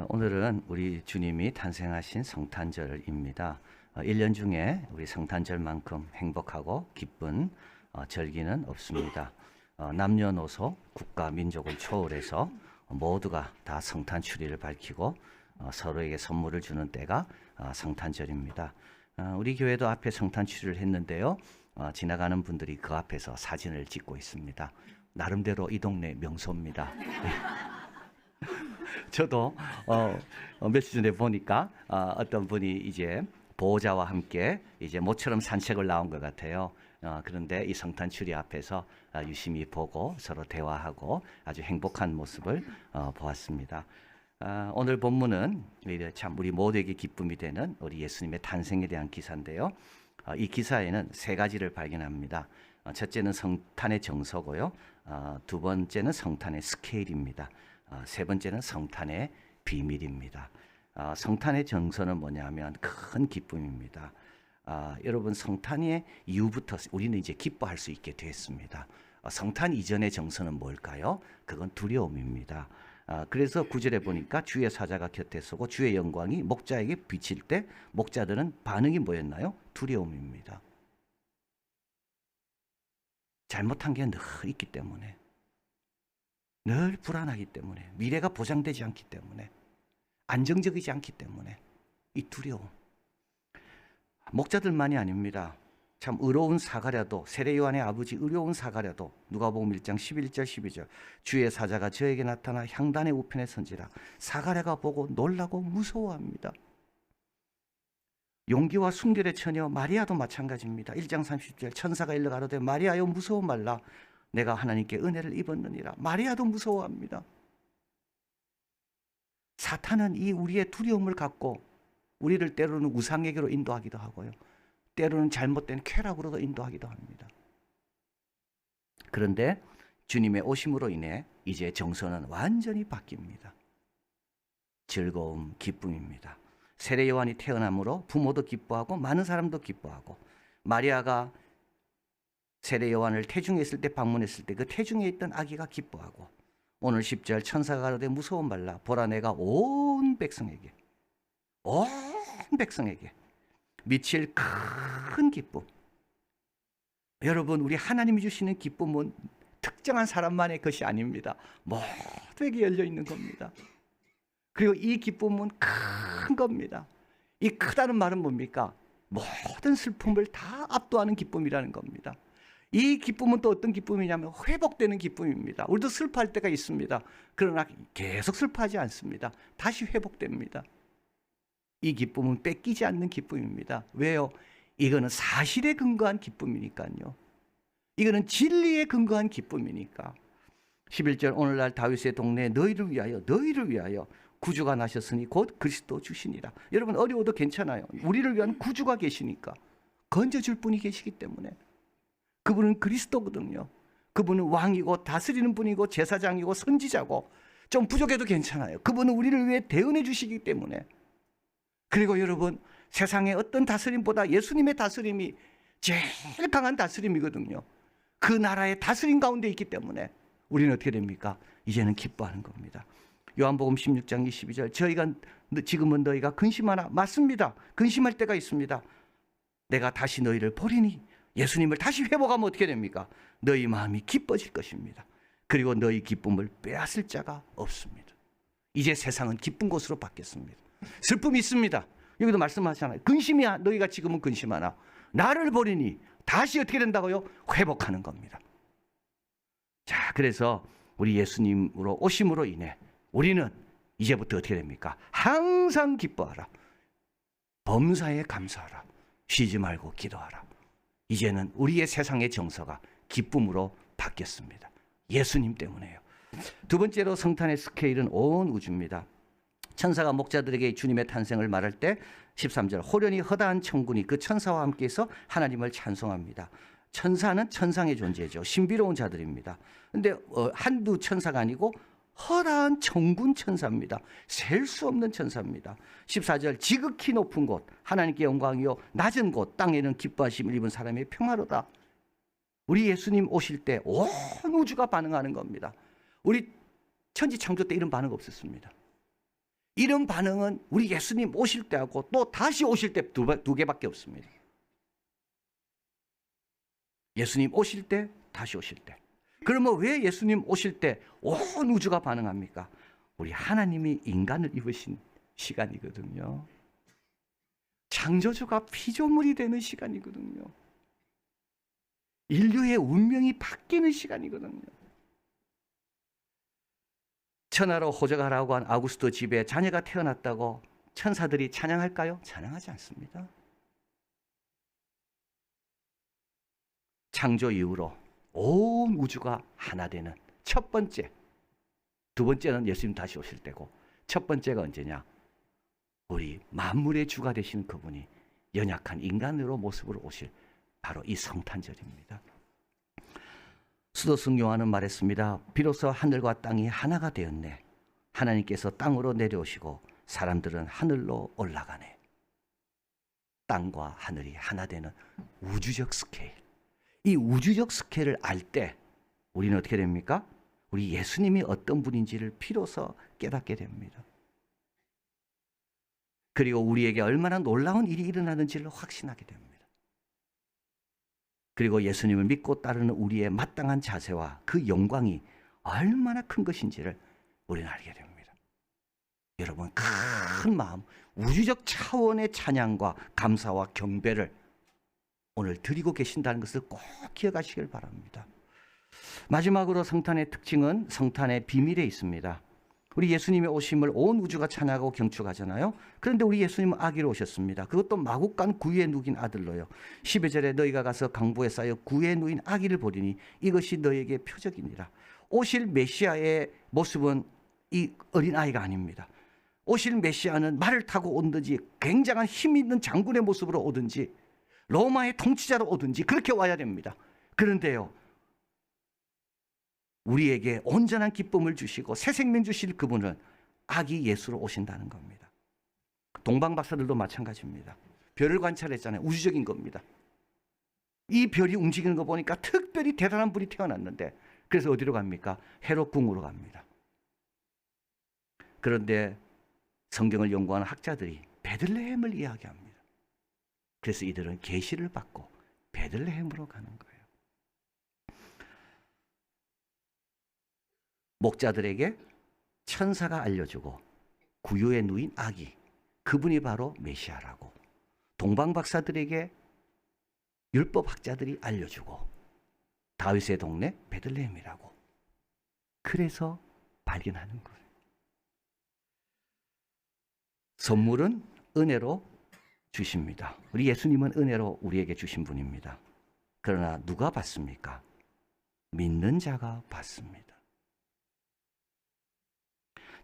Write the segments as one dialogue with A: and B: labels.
A: 오늘은 우리 주님이 탄생하신 성탄절입니다. 1년 중에 우리 성탄절만큼 행복하고 기쁜 절기는 없습니다. 남녀노소, 국가, 민족을 초월해서 모두가 다 성탄 추리를 밝히고 서로에게 선물을 주는 때가 성탄절입니다. 우리 교회도 앞에 성탄 추리를 했는데요. 지나가는 분들이 그 앞에서 사진을 찍고 있습니다. 나름대로 이 동네 명소입니다. 저도 며칠 전에 보니까 어떤 분이 이제 보호자와 함께 이제 모처럼 산책을 나온 것 같아요. 그런데 이 성탄 추리 앞에서 유심히 보고 서로 대화하고 아주 행복한 모습을 보았습니다. 오늘 본문은 참 우리 모두에게 기쁨이 되는 우리 예수님의 탄생에 대한 기사인데요. 이 기사에는 세 가지를 발견합니다. 첫째는 성탄의 정서고요. 두 번째는 성탄의 스케일입니다. 세 번째는 성탄의 비밀입니다. 성탄의 정서는 뭐냐면 큰 기쁨입니다. 여러분, 성탄의 이후부터 우리는 이제 기뻐할 수 있게 됐습니다. 성탄 이전의 정서는 뭘까요? 그건 두려움입니다. 그래서 9절에 보니까 주의 사자가 곁에 서고 주의 영광이 목자에게 비칠 때 목자들은 반응이 뭐였나요? 두려움입니다. 잘못한 게 늘 있기 때문에, 늘 불안하기 때문에, 미래가 보장되지 않기 때문에, 안정적이지 않기 때문에 이 두려움. 목자들만이 아닙니다. 참 의로운 사가랴도, 세례 요한의 아버지 의로운 사가랴도 누가복음 1장 11절 12절 주의 사자가 저에게 나타나 향단의 우편에 선지라 사가랴가 보고 놀라고 무서워합니다. 용기와 순결의 처녀 마리아도 마찬가지입니다. 1장 30절 천사가 일러 가로되 마리아여 무서워 말라 내가 하나님께 은혜를 입었느니라. 마리아도 무서워합니다. 사탄은 이 우리의 두려움을 갖고 우리를 때로는 우상에게로 인도하기도 하고요. 때로는 잘못된 쾌락으로도 인도하기도 합니다. 그런데 주님의 오심으로 인해 이제 정서는 완전히 바뀝니다. 즐거움, 기쁨입니다. 세례 요한이 태어남으로 부모도 기뻐하고 많은 사람도 기뻐하고, 마리아가 세례 요한을 태중에 있을 때 방문했을 때 그 태중에 있던 아기가 기뻐하고, 오늘 10절 천사가 가로되 무서워 말라 보라 내가 온 백성에게 미칠 큰 기쁨. 여러분, 우리 하나님이 주시는 기쁨은 특정한 사람만의 것이 아닙니다. 모두에게 열려 있는 겁니다. 그리고 이 기쁨은 큰 겁니다. 이 크다는 말은 뭡니까? 모든 슬픔을 다 압도하는 기쁨이라는 겁니다. 이 기쁨은 또 어떤 기쁨이냐면 회복되는 기쁨입니다. 우리도 슬퍼할 때가 있습니다. 그러나 계속 슬퍼하지 않습니다. 다시 회복됩니다. 이 기쁨은 뺏기지 않는 기쁨입니다. 왜요? 이거는 사실에 근거한 기쁨이니까요. 이거는 진리에 근거한 기쁨이니까. 11절 오늘날 다윗의 동네에 너희를 위하여 구주가 나셨으니 곧 그리스도 주시니라. 여러분, 어려워도 괜찮아요. 우리를 위한 구주가 계시니까, 건져줄 분이 계시기 때문에. 그분은 그리스도거든요. 그분은 왕이고 다스리는 분이고 제사장이고 선지자고, 좀 부족해도 괜찮아요. 그분은 우리를 위해 대언해 주시기 때문에. 그리고 여러분, 세상의 어떤 다스림보다 예수님의 다스림이 제일 강한 다스림이거든요. 그 나라의 다스림 가운데 있기 때문에 우리는 어떻게 됩니까? 이제는 기뻐하는 겁니다. 요한복음 16장 22절 지금은 너희가 근심하나? 맞습니다. 근심할 때가 있습니다. 내가 다시 너희를 보리니, 예수님을 다시 회복하면 어떻게 됩니까? 너희 마음이 기뻐질 것입니다. 그리고 너희 기쁨을 빼앗을 자가 없습니다. 이제 세상은 기쁜 곳으로 바뀌었습니다. 슬픔이 있습니다. 여기도 말씀하잖아요. 근심이야. 너희가 지금은 근심하나? 나를 보리니 다시 어떻게 된다고요? 회복하는 겁니다. 자, 그래서 우리 예수님으로 오심으로 인해 우리는 이제부터 어떻게 됩니까? 항상 기뻐하라. 범사에 감사하라. 쉬지 말고 기도하라. 이제는 우리의 세상의 정서가 기쁨으로 바뀌었습니다. 예수님 때문에요. 두 번째로 성탄의 스케일은 온 우주입니다. 천사가 목자들에게 주님의 탄생을 말할 때 13절 호련히 허다한 천군이 그 천사와 함께해서 하나님을 찬송합니다. 천사는 천상의 존재죠. 신비로운 자들입니다. 그런데 한두 천사가 아니고 허다한 천군 천사입니다. 셀 수 없는 천사입니다. 14절 지극히 높은 곳 하나님께 영광이요 낮은 곳 땅에는 기뻐하심을 입은 사람의 평화로다. 우리 예수님 오실 때 온 우주가 반응하는 겁니다. 우리 천지 창조 때 이런 반응 없었습니다. 이런 반응은 우리 예수님 오실 때하고 또 다시 오실 때 두 개밖에 없습니다. 예수님 오실 때, 다시 오실 때. 그러면 왜 예수님 오실 때 온 우주가 반응합니까? 우리 하나님이 인간을 입으신 시간이거든요. 창조주가 피조물이 되는 시간이거든요. 인류의 운명이 바뀌는 시간이거든요. 천하로 호적하라고 한 아우구스토 집에 자녀가 태어났다고 천사들이 찬양할까요? 찬양하지 않습니다. 창조 이후로 온 우주가 하나 되는 첫 번째, 두 번째는 예수님 다시 오실 때고, 첫 번째가 언제냐? 우리 만물의 주가 되시는 그분이 연약한 인간으로 모습으로 오실 바로 이 성탄절입니다. 수도승 요한은 말했습니다. 비로소 하늘과 땅이 하나가 되었네. 하나님께서 땅으로 내려오시고 사람들은 하늘로 올라가네. 땅과 하늘이 하나 되는 우주적 스케일. 이 우주적 스케일을 알 때 우리는 어떻게 됩니까? 우리 예수님이 어떤 분인지를 비로소 깨닫게 됩니다. 그리고 우리에게 얼마나 놀라운 일이 일어나는지를 확신하게 됩니다. 그리고 예수님을 믿고 따르는 우리의 마땅한 자세와 그 영광이 얼마나 큰 것인지를 우리는 알게 됩니다. 여러분, 큰 마음, 우주적 차원의 찬양과 감사와 경배를 오늘 드리고 계신다는 것을 꼭 기억하시길 바랍니다. 마지막으로 성탄의 특징은 성탄의 비밀에 있습니다. 우리 예수님의 오심을 온 우주가 찬양하고 경축하잖아요. 그런데 우리 예수님은 아기로 오셨습니다. 그것도 마국간 구유에 누긴 아들로요. 12절에 너희가 가서 강보에 쌓여 구유에 누인 아기를 보리니 이것이 너희에게 표적이니라. 오실 메시아의 모습은 이 어린아이가 아닙니다. 오실 메시아는 말을 타고 오든지 굉장한 힘 있는 장군의 모습으로 오든지 로마의 통치자로 오든지 그렇게 와야 됩니다. 그런데요, 우리에게 온전한 기쁨을 주시고 새 생명 주실 그분은 아기 예수로 오신다는 겁니다. 동방박사들도 마찬가지입니다. 별을 관찰했잖아요. 우주적인 겁니다. 이 별이 움직이는 거 보니까 특별히 대단한 분이 태어났는데, 그래서 어디로 갑니까? 헤롯궁으로 갑니다. 그런데 성경을 연구하는 학자들이 베들레헴을 이야기합니다. 그래서 이들은 계시를 받고 베들레헴으로 가는 거예요. 목자들에게 천사가 알려주고 구유에 누인 아기, 그분이 바로 메시아라고, 동방박사들에게 율법학자들이 알려주고 다윗의 동네 베들레헴이라고, 그래서 발견하는 거예요. 선물은 은혜로 주십니다. 우리 예수님은 은혜로 우리에게 주신 분입니다. 그러나 누가 받습니까? 믿는 자가 받습니다.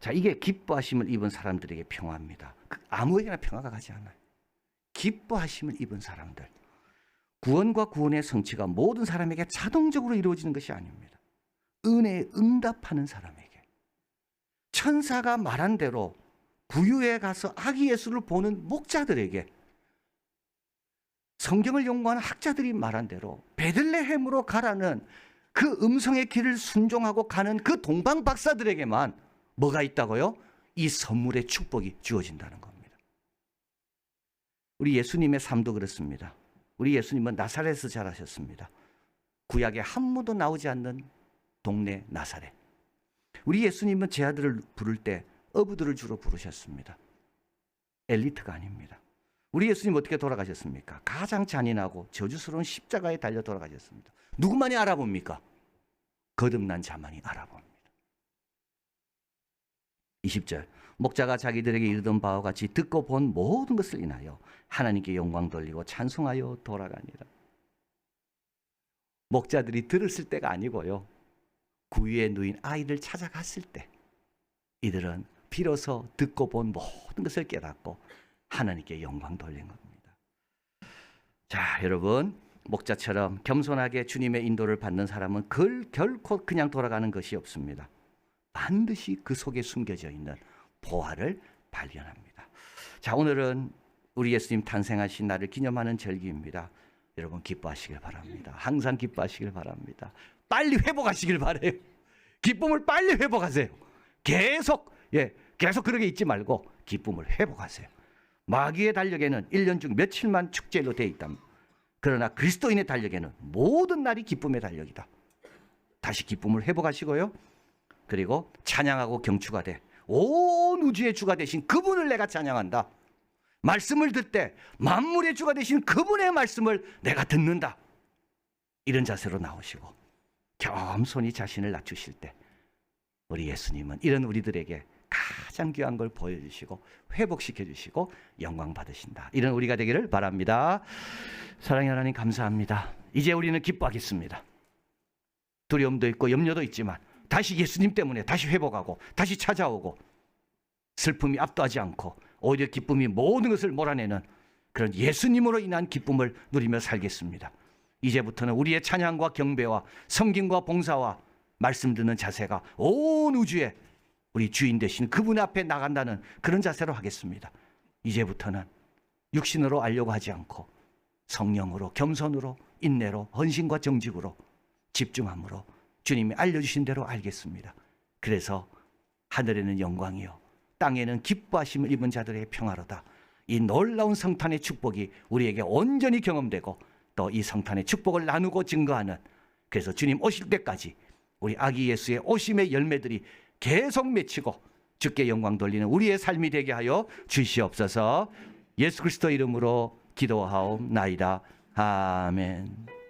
A: 자, 이게 기뻐하심을 입은 사람들에게 평화입니다. 아무에게나 평화가 가지 않아요. 기뻐하심을 입은 사람들. 구원과 구원의 성취가 모든 사람에게 자동적으로 이루어지는 것이 아닙니다. 은혜에 응답하는 사람에게. 천사가 말한 대로 구유에 가서 아기 예수를 보는 목자들에게, 성경을 연구하는 학자들이 말한 대로 베들레헴으로 가라는 그 음성의 길을 순종하고 가는 그 동방 박사들에게만 뭐가 있다고요? 이 선물의 축복이 주어진다는 겁니다. 우리 예수님의 삶도 그렇습니다. 우리 예수님은 나사렛에서 자라셨습니다. 구약에 한 번도 나오지 않는 동네 나사렛. 우리 예수님은 제 아들을 부를 때 어부들을 주로 부르셨습니다. 엘리트가 아닙니다. 우리 예수님 어떻게 돌아가셨습니까? 가장 잔인하고 저주스러운 십자가에 달려 돌아가셨습니다. 누구만이 알아봅니까? 거듭난 자만이 알아봅니다. 20절, 목자가 자기들에게 이르던 바와 같이 듣고 본 모든 것을 인하여 하나님께 영광 돌리고 찬송하여 돌아가니라. 목자들이 들었을 때가 아니고요, 구유에 누인 아이를 찾아갔을 때 이들은 비로소 듣고 본 모든 것을 깨닫고 하나님께 영광 돌린 겁니다. 자, 여러분, 목자처럼 겸손하게 주님의 인도를 받는 사람은 결코 그냥 돌아가는 것이 없습니다. 반드시 그 속에 숨겨져 있는 보화를 발견합니다. 자, 오늘은 우리 예수님 탄생하신 날을 기념하는 절기입니다. 여러분, 기뻐하시길 바랍니다. 항상 기뻐하시길 바랍니다. 빨리 회복하시길 바라요. 기쁨을 빨리 회복하세요. 계속 계속 그러게 있지 말고 기쁨을 회복하세요. 마귀의 달력에는 1년 중 며칠만 축제로 되어 있답니다. 그러나 그리스도인의 달력에는 모든 날이 기쁨의 달력이다. 다시 기쁨을 회복하시고요. 그리고 찬양하고 경추가 돼. 온 우주의 주가 되신 그분을 내가 찬양한다. 말씀을 듣되 만물의 주가 되신 그분의 말씀을 내가 듣는다. 이런 자세로 나오시고 겸손히 자신을 낮추실 때 우리 예수님은 이런 우리들에게 가장 귀한 걸 보여주시고 회복시켜 주시고 영광 받으신다. 이런 우리가 되기를 바랍니다. 사랑의 하나님 감사합니다. 이제 우리는 기뻐하겠습니다. 두려움도 있고 염려도 있지만 다시 예수님 때문에 다시 회복하고 다시 찾아오고 슬픔이 압도하지 않고 오히려 기쁨이 모든 것을 몰아내는 그런 예수님으로 인한 기쁨을 누리며 살겠습니다. 이제부터는 우리의 찬양과 경배와 섬김과 봉사와 말씀 듣는 자세가 온 우주에 우리 주인 되신 그분 앞에 나간다는 그런 자세로 하겠습니다. 이제부터는 육신으로 알려고 하지 않고 성령으로 겸손으로 인내로 헌신과 정직으로 집중함으로 주님이 알려주신 대로 알겠습니다. 그래서 하늘에는 영광이요 땅에는 기뻐하심을 입은 자들의 평화로다. 이 놀라운 성탄의 축복이 우리에게 온전히 경험되고 또 이 성탄의 축복을 나누고 증거하는, 그래서 주님 오실 때까지 우리 아기 예수의 오심의 열매들이 계속 맺히고 주께 영광 돌리는 우리의 삶이 되게 하여 주시옵소서. 예수 그리스도 이름으로 기도하옵나이다. 아멘.